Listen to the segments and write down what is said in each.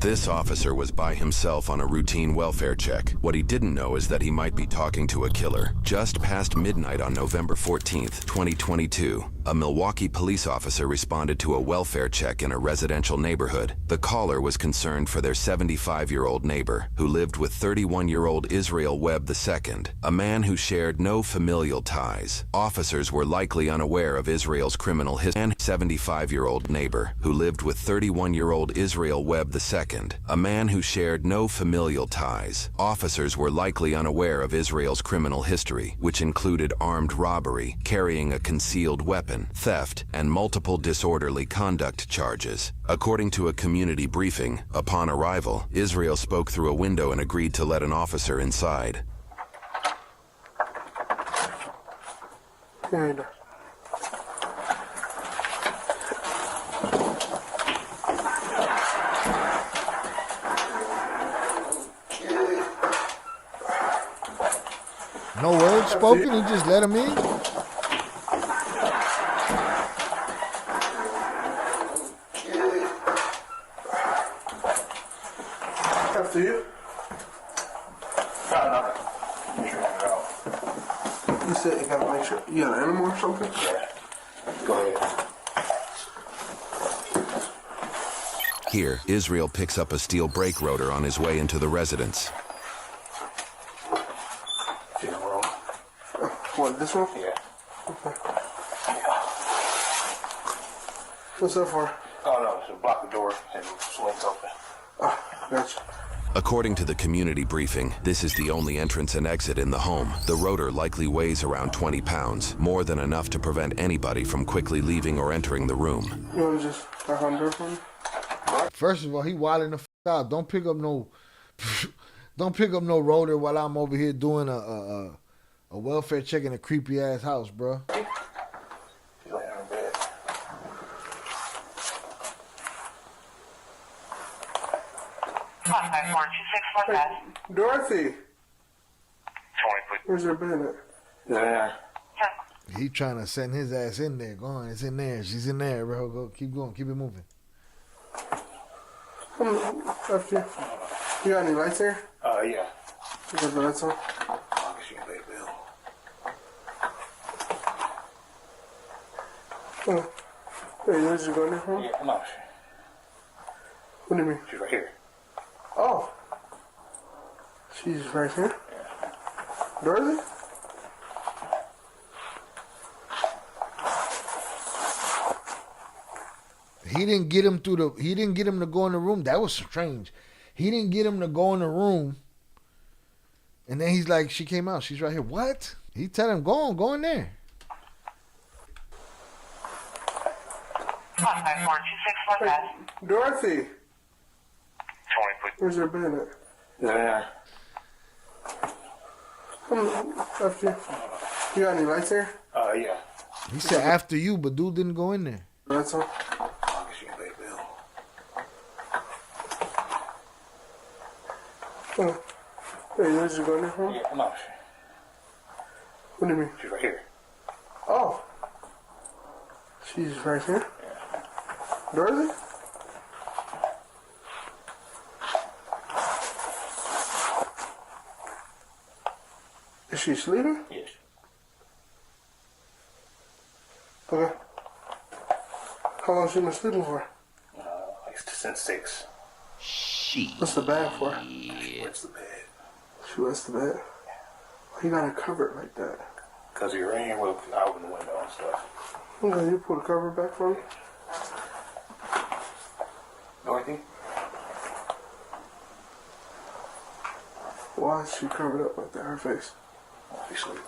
This officer was by himself on a routine welfare check. What he didn't know is that he might be talking to a killer. Just past midnight on November 14th, 2022, a Milwaukee police officer responded to a welfare check in a residential neighborhood. The caller was concerned for their 75-year-old neighbor, who lived with 31-year-old Israel Webb II, a man who shared no familial ties. Officers were likely unaware of Israel's criminal history. And 75-year-old neighbor, who lived with 31-year-old Israel Webb II, a man who shared no familial ties. Officers were likely unaware of Israel's criminal history, which included armed robbery, carrying a concealed weapon, theft, and multiple disorderly conduct charges. According to a community briefing, upon arrival, Israel spoke through a window and agreed to let an officer inside. No words spoken, he just let him in? After you? No. You said you gotta make sure you got an animal or something? Yeah. Go ahead. Here, Israel picks up a steel brake rotor on his way into the residence. What, this one? Yeah. Okay. What's that for? Oh, no, it's to block the door and it swings open. Gotcha. According to the community briefing, this is the only entrance and exit in the home. The rotor likely weighs around 20 pounds, more than enough to prevent anybody from quickly leaving or entering the room. You want to just knock on the door for me? First of all, he wilding the f out. Don't pick up no rotor while I'm over here doing a welfare check in a creepy ass house, bro. She's laying on bed. Dorothy! Where's her bed at? Yeah. He trying to send his ass in there. Go on, it's in there. She's in there, bro. Go, keep going, keep it moving. After you. You got any lights here? Yeah. You got the lights on? I guess you can pay a bill. Oh. Hey, yours is going there for me? Yeah, no. What do you mean? She's right here. Oh. She's right here? Yeah. Dorothy? He didn't get him to go in the room. That was strange. He didn't get him to go in the room. And then he's like, she came out. She's right here. What? He tell him, go in there. Hey, Dorothy! Where's her bed at? Yeah. After you. You got any lights here? Yeah. He said after you, but dude didn't go in there. Lights on? I guess you can pay a bill. Oh. Hey, yours is going there for me? Yeah, no. What do you mean? She's right here. Oh. She's right here? Yeah. Dorothy? Is she sleeping? Yes. Okay. How long has she been sleeping for? Like since 6. What's the bag for? She wets the bed. She wets the bed? Why you gotta cover it like that? Because of your rain, we'll open the window and stuff. Okay, you pull the cover back for me? Dorothy? Why is she covered up like that, her face? She's sleeping.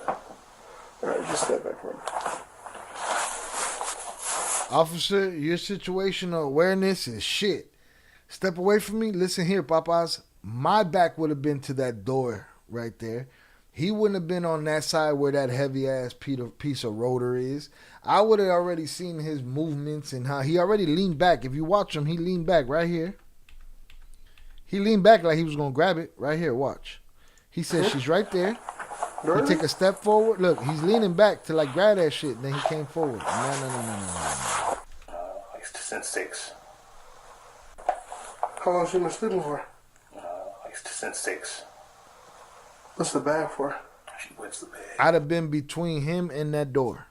Alright, just step back for me. Officer, your situational awareness is shit. Step away from me. Listen here, Papas. My back would have been to that door right there. He wouldn't have been on that side where that heavy-ass piece of rotor is. I would have already seen his movements and how he already leaned back. If you watch him, he leaned back right here. He leaned back like he was going to grab it. Right here, watch. He said she's right there. He take a step forward. Look, he's leaning back to like grab that shit. Then he came forward. No. Like since 6. How long she been sleeping for? Like since 6. What's the bag for? She wets the bed. I'd have been between him and that door.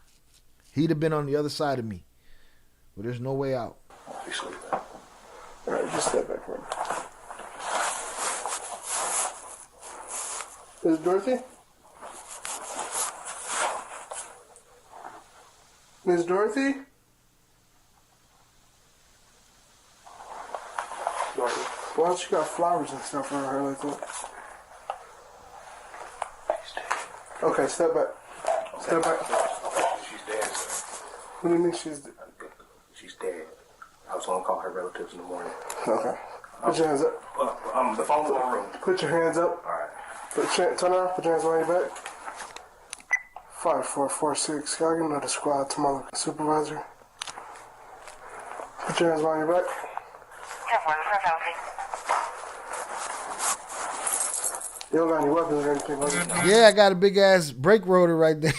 He'd have been on the other side of me. But there's no way out. He's sleeping. Alright, just step back for me. Is Dorothy? Miss Dorothy? Dorothy. Why don't you got flowers and stuff around her like that? She's dead. Okay, step back. Step back. Okay, she's dead, sir. What do you mean she's dead? She's dead. I was gonna call her relatives in the morning. Okay. Put your hands up. The phone's in my room. Put your hands up. Alright. Turn around. Put your hands behind your back. 5446. Can I get another squad to my local supervisor? Put your hands behind your back. You don't got any weapons or anything like that? Yeah, I got a big ass brake rotor right there.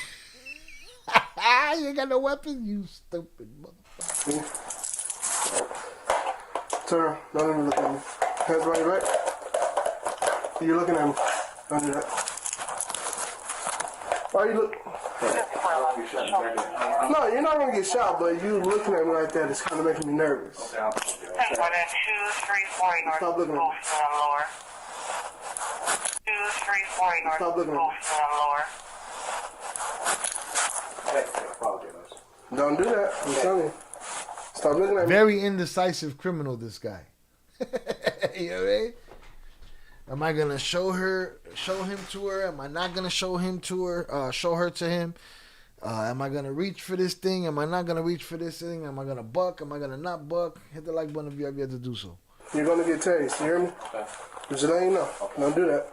You ain't got no weapons, you stupid motherfucker. Turn around. Don't even look at me. Hands behind your back. You're looking at me. Don't do that. Why you look? No, you're not gonna get shot, but you looking at me like that is kind of making me nervous. Okay. 234 north. Stop looking at me. Lower. 234 north. Stop looking at me. Lower. Hey, I apologize. Don't do that. I'm telling you. Stop looking at me. Very indecisive criminal, this guy. You know what I mean? Am I gonna show him to her? Am I not gonna show him to her? Show her to him? Am I gonna reach for this thing? Am I not gonna reach for this thing? Am I gonna buck? Am I gonna not buck? Hit the like button if you have yet to do so. You're gonna get tased. You hear me? Okay. Just letting you know. Don't do that.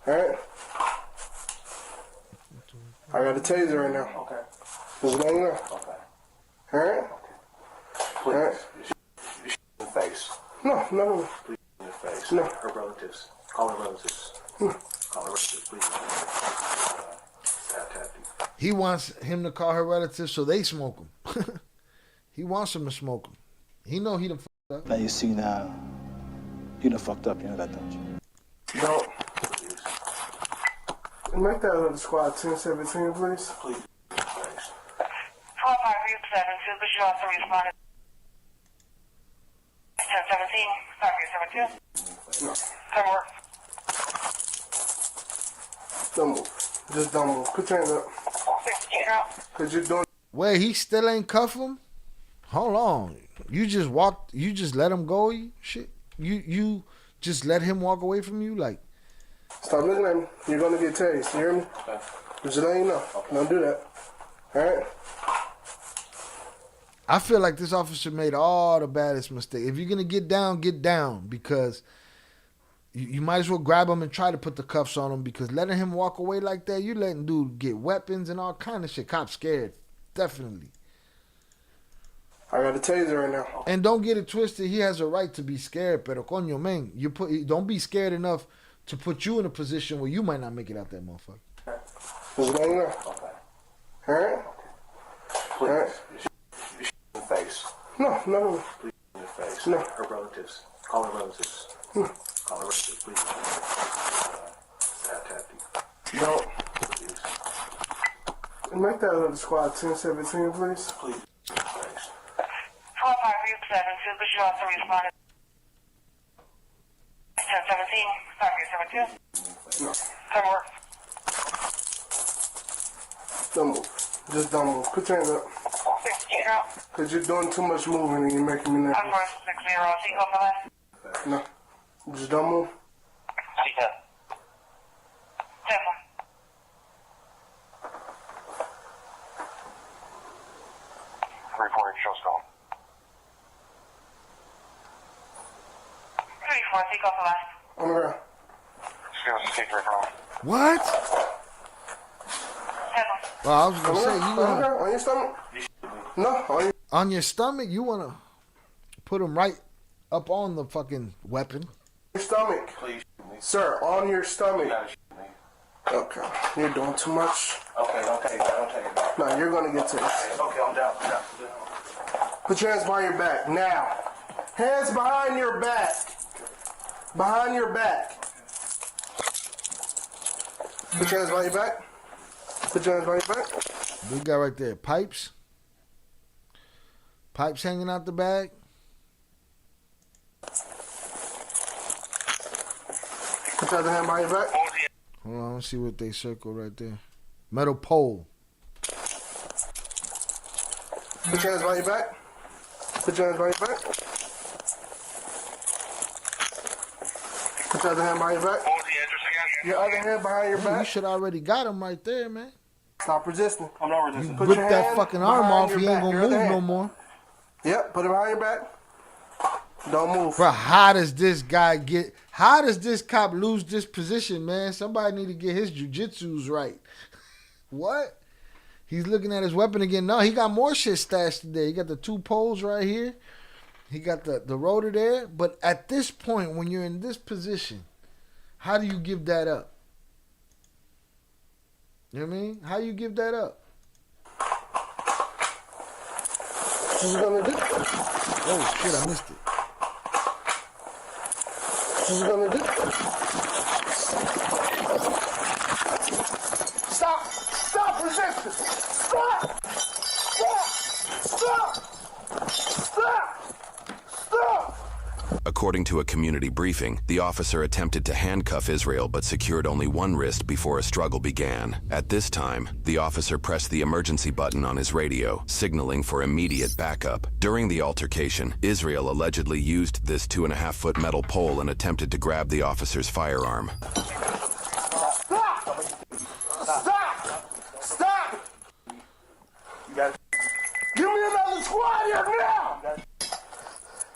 Alright? I got a taser right now. Okay. Just letting you know. Okay. Alright? Please. Alright? You in the face. No. Please in the face. No. Her relatives. Call her relatives. Call her relatives, please. Tap. He wants him to call her relatives so they smoke him. He wants him to smoke him. He know he done fucked up. Now you see now, you done fucked up, you know that, don't you? Don't. Make that other squad 1017, please. Please. 4572, but you also responded. 1017, 5372. No. Come work. Don't move. Just don't move. Put your hands up. 60. Cause you're doing. Wait, he still ain't cuff him? Hold on. You just walked. You just let him go. Shit. You just let him walk away from you. Like, Stop looking at me. You're gonna get tased. You hear me? Okay. Just letting you know. Don't do that. Alright? I feel like this officer made all the baddest mistakes. If you're gonna get down, because you might as well grab him and try to put the cuffs on him, because letting him walk away like that, you letting dude get weapons and all kind of shit. Cops scared, definitely. I got a taser right now. And don't get it twisted. He has a right to be scared, pero coño, man, don't be scared enough to put you in a position where you might not make it out that motherfucker. Just letting you know. Okay. Alright? Please. Alright? You in the face. No. Please in the face. No. Her relatives. Call her relatives. Call her relatives, please. Tap. Don't. Please. Make that other squad 1017, please. Please. 4572, but you also responded. 1017, 5372. No. Come work. Don't move. Just don't move. Put your hands up. 60. Cause you're doing too much moving and you're making me nervous. I'm for 60. Seat over left. No. Just don't move. Seat up. Temple. 3-4, show's going. 3-4, seat over left. On the ground. Seat 3-4. What? Temple. Well, I was gonna say, you On the gonna ground. On your stomach. No. on your stomach, you wanna put him right up on the fucking weapon. Your stomach. Please shoot me. Sir, on your You stomach. gotta shoot me. Okay. You're doing too much. Okay, don't take it back. No, you're gonna get tased. Okay, I'm down. Put your hands behind your back. Now. Hands behind your back. Behind your back. Put your hands behind your back. Put your hands behind your back. Big guy right there. Pipes. Pipes hanging out the bag. Put your other hand behind your back. Hold on, let's see what they circle right there. Metal pole. Put your hands behind your back. Put your hands behind your back. Put your other hand behind your back. What was the address again? Your other hand behind your You back. should already got him right there, man. Stop resisting. I'm not resisting. Put Rip your that hand fucking arm behind off. your He ain't back. gonna Your move other no hand. more. Yep, put it behind your back. Don't move. Bro, how does this guy get? How does this cop lose this position, man? Somebody need to get his jujitsus right. What? He's looking at his weapon again. No, he got more shit stashed there. He got the 2 poles right here. He got the rotor there. But at this point, when you're in this position, how do you give that up? You know what I mean? How you give that up? What you gonna do? Oh, shit, I missed it. What you gonna do? Stop! Stop resisting! Stop! Stop! Stop! Stop! Stop! According to a community briefing, the officer attempted to handcuff Israel but secured only one wrist before a struggle began. At this time, the officer pressed the emergency button on his radio, signaling for immediate backup. During the altercation, Israel allegedly used this 2.5-foot metal pole and attempted to grab the officer's firearm. Stop! Stop! Stop! You got it. Give me another squad here now!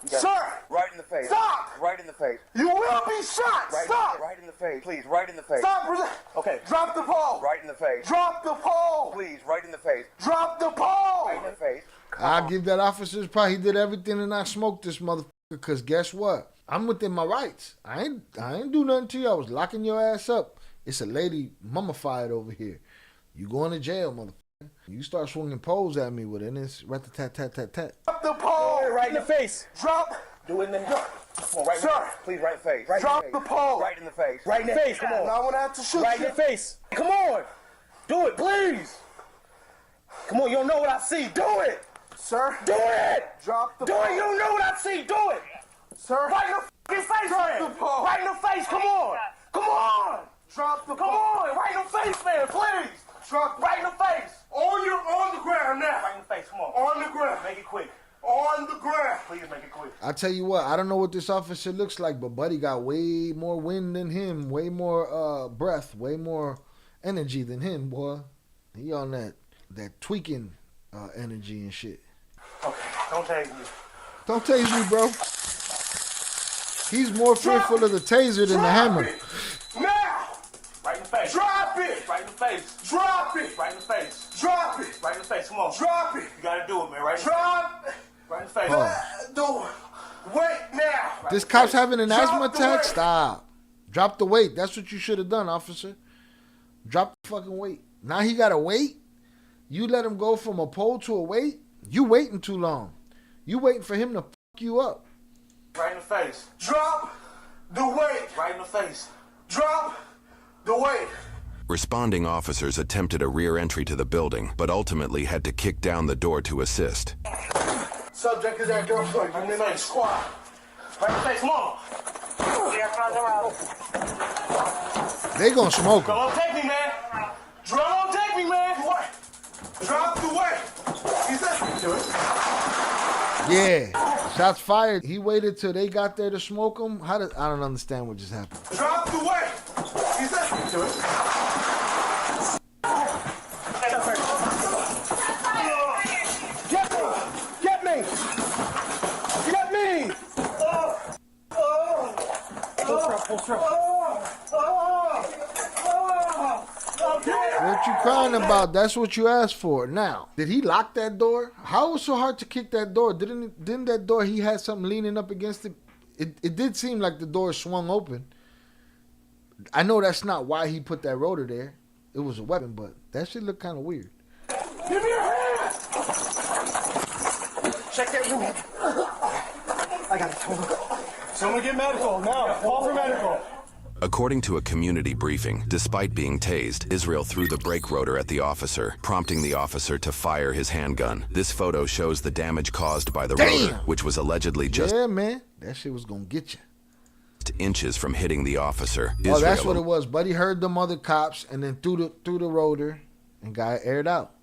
Sir! Right in the face. Stop! Right in the face. You will be shot! Right, Stop! right in the face. Please, right in the face. Stop! Okay. Drop the pole! Right in the face. Drop the pole! Please, right in the face. Drop the pole! Right in the face. I'll give that officer's probably did everything and I smoked this motherfucker. Because guess what? I'm within my rights. I ain't do nothing to you. I was locking your ass up. It's a lady mummified over here. You going to jail, motherfucker. You start swinging poles at me with it, and it's rat-a-tat-tat-tat-tat. Drop the pole! Right in the face. Drop! Do it in the Come on, right in Sir. the face. Please, right in the face. Right Drop in the face. pole! Right in the face. Right in the face. Come on. Now I'm gonna have to shoot Right in you. the face. Come on. Do it, please. Come on, you don't know what I see. Do it. Sir, Do it. drop the Do pole. it. You don't know what I see. Do it. Sir, Right in the fucking face, Drop man. the pole. Right in the face. Come on. Come on. drop the Come pole. on. Right in the face, man. Please. Drop the Right in the face. on the ground now. Right in the face. Come on. On the ground. Make it quick. On the ground. Please make it quick. I tell you what, I don't know what this officer looks like, but Buddy got way more wind than him, way more breath, way more energy than him, boy. He on that tweaking energy and shit. Okay. Don't tase me. Don't tase me, bro. He's more fearful of the taser than the hammer. It. Now. Right in the face. Drop it. Right in the face. Drop it. Right in the face. Drop it. Right in the face. Come on. Drop it. You gotta do it, man. Right in the Drop. Right in the face. Oh. Wait now. This cop's having an Drop asthma the attack? weight. Stop. Drop the weight. That's what you should have done, officer. Drop the fucking weight. Now he got to wait. You let him go from a pole to a weight? You waiting too long. You waiting for him to fuck you up. Right in the face. Drop the weight. Right in the face. Drop the weight. Responding officers attempted a rear entry to the building, but ultimately had to kick down the door to assist. Subject is at gunpoint. I'm in that squad. Right in the face. Come on. Clear from the road. They gonna smoke him. Don't take me, man. Don't take me, man. What? Drop the weight. He said, do it. Yeah. Shots fired. He waited till they got there to smoke him. I don't understand what just happened. Drop the weight. He said, do it. Get me. Get me. What you crying about? That's what you asked for. Now, did he lock that door? How was it so hard to kick that door? Didn't that door, he had something leaning up against it? It did seem like the door swung open. I know that's not why he put that rotor there. It was a weapon, but that shit looked kind of weird. Give me your hand. Check that room. I got it. Hold on. Someone get medical, now. Call for medical. According to a community briefing, despite being tased, Israel threw the brake rotor at the officer, prompting the officer to fire his handgun. This photo shows the damage caused by the rotor, which was allegedly just man, that shit was gonna get you. Inches from hitting the officer. Oh, that's what it was. Buddy heard them other cops and then threw the rotor and got aired out.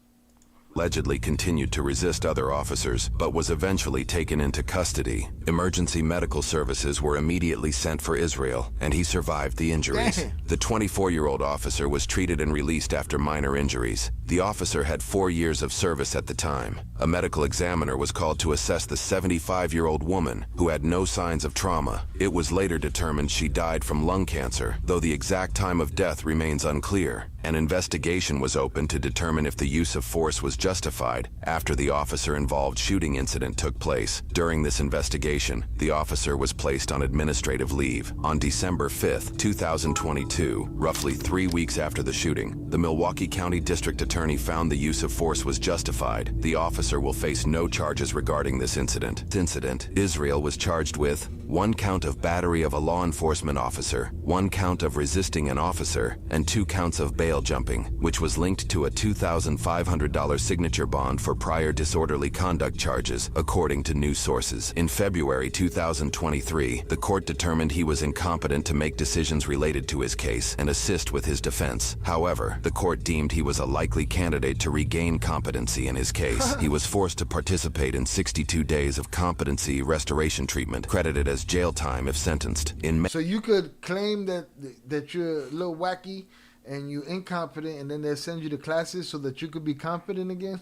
Allegedly continued to resist other officers, but was eventually taken into custody. Emergency medical services were immediately sent for Israel, and he survived the injuries. Damn. The 24-year-old officer was treated and released after minor injuries. The officer had 4 years of service at the time. A medical examiner was called to assess the 75-year-old woman, who had no signs of trauma. It was later determined she died from lung cancer, though the exact time of death remains unclear. An investigation was opened to determine if the use of force was justified after the officer-involved shooting incident took place. During this investigation, the officer was placed on administrative leave. On December 5, 2022, roughly 3 weeks after the shooting, the Milwaukee County District Attorney found the use of force was justified. The officer will face no charges regarding this incident. Israel was charged with 1 count of battery of a law enforcement officer, 1 count of resisting an officer, and 2 counts of bail jumping, which was linked to a $2,500 signature bond for prior disorderly conduct charges, according to news sources. In February 2023, the court determined he was incompetent to make decisions related to his case and assist with his defense. However, the court deemed he was a likely candidate to regain competency in his case. He was forced to participate in 62 days of competency restoration treatment, credited as jail time if sentenced. So you could claim that you're a little wacky and you're incompetent, and then they'll send you to classes so that you could be competent again?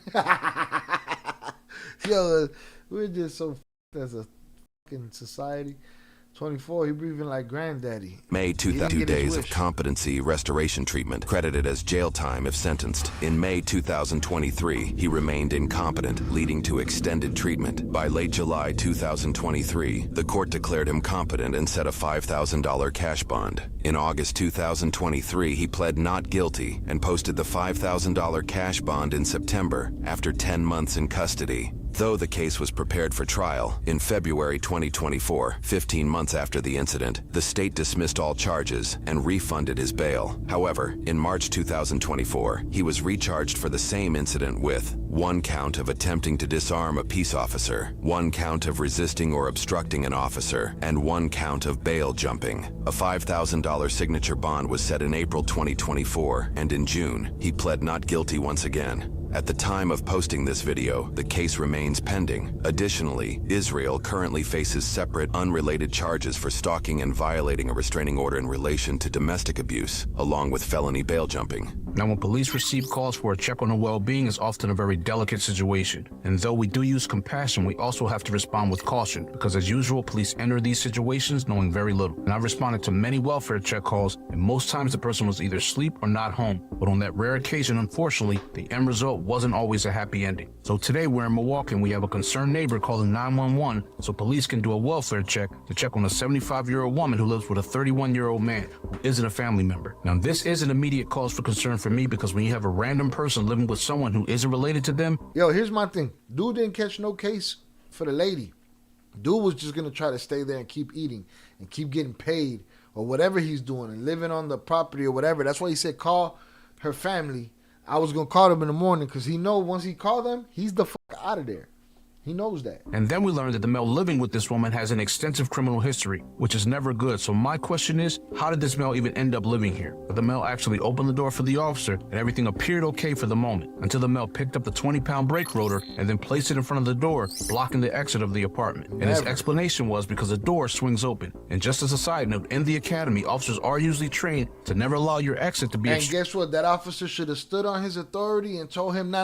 Yo, we're just so as a fucking society. 24, he breathing like granddaddy. May 2 days of competency restoration treatment, credited as jail time if sentenced. In May 2023, he remained incompetent, leading to extended treatment. By late July 2023, the court declared him competent and set a $5,000 cash bond. In August 2023, he pled not guilty and posted the $5,000 cash bond in September after 10 months in custody. Though the case was prepared for trial, in February 2024, 15 months after the incident, the state dismissed all charges and refunded his bail. However, in March 2024, he was recharged for the same incident with 1 count of attempting to disarm a peace officer, 1 count of resisting or obstructing an officer, and 1 count of bail jumping. A $5,000 signature bond was set in April 2024, and in June, he pled not guilty once again. At the time of posting this video, the case remains pending. Additionally, Israel currently faces separate, unrelated charges for stalking and violating a restraining order in relation to domestic abuse, along with felony bail jumping. Now, when police receive calls for a check on their well-being, it's often a very delicate situation. And though we do use compassion, we also have to respond with caution, because as usual, police enter these situations knowing very little. And I've responded to many welfare check calls, and most times the person was either asleep or not home. But on that rare occasion, unfortunately, the end result wasn't always a happy ending. So today we're in Milwaukee and we have a concerned neighbor calling 911 so police can do a welfare check to check on a 75-year-old woman who lives with a 31-year-old man who isn't a family member. Now, this is an immediate cause for concern for me, because when you have a random person living with someone who isn't related to them... Yo, here's my thing. Dude didn't catch no case for the lady. Dude was just going to try to stay there and keep eating and keep getting paid or whatever he's doing and living on the property or whatever. That's why he said call her family. I was going to call them in the morning because he know once he call them, he's the fuck out of there. He knows that. And then we learned that the male living with this woman has an extensive criminal history, which is never good. So my question is, how did this male even end up living here? But the male actually opened the door for the officer and everything appeared okay for the moment, until the male picked up the 20-pound brake rotor and then placed it in front of the door, blocking the exit of the apartment. And his explanation was because the door swings open. And just as a side note, in the academy, officers are usually trained to never allow your exit to be... And guess what? That officer should have stood on his authority and told him, no,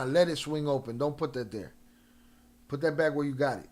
let it swing open. Don't put that there. Put that back where you got it.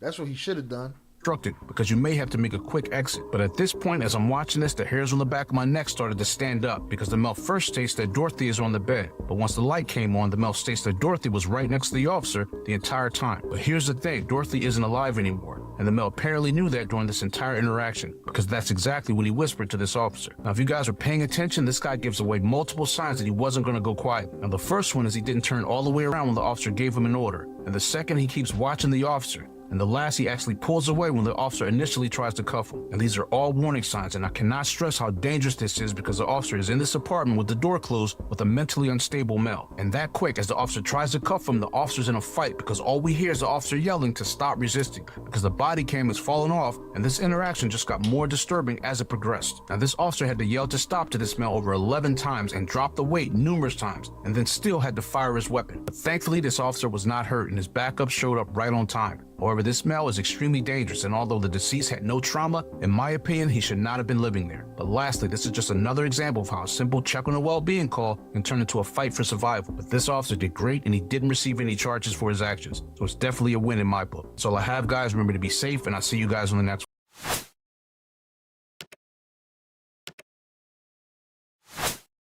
That's what he should have done. Obstructed, because you may have to make a quick exit. But at this point, as I'm watching this, the hairs on the back of my neck started to stand up, because the male first states that Dorothy is on the bed. But once the light came on, the male states that Dorothy was right next to the officer the entire time. But here's the thing, Dorothy isn't alive anymore. And the male apparently knew that during this entire interaction, because that's exactly what he whispered to this officer. Now, if you guys are paying attention, this guy gives away multiple signs that he wasn't going to go quiet. Now, the first one is he didn't turn all the way around when the officer gave him an order. And the second, he keeps watching the officer. And the last, he actually pulls away when the officer initially tries to cuff him. And these are all warning signs, and I cannot stress how dangerous this is because the officer is in this apartment with the door closed with a mentally unstable male. And that quick, as the officer tries to cuff him, the officer's in a fight because all we hear is the officer yelling to stop resisting because the body cam is falling off, and this interaction just got more disturbing as it progressed. Now, this officer had to yell to stop to this male over 11 times and drop the weight numerous times, and then still had to fire his weapon. But thankfully, this officer was not hurt and his backup showed up right on time. However, this male is extremely dangerous, and although the deceased had no trauma, in my opinion, he should not have been living there. But lastly, this is just another example of how a simple check on a well-being call can turn into a fight for survival. But this officer did great, and he didn't receive any charges for his actions, so it's definitely a win in my book. That's all I have, guys. Remember to be safe, and I'll see you guys on the next one.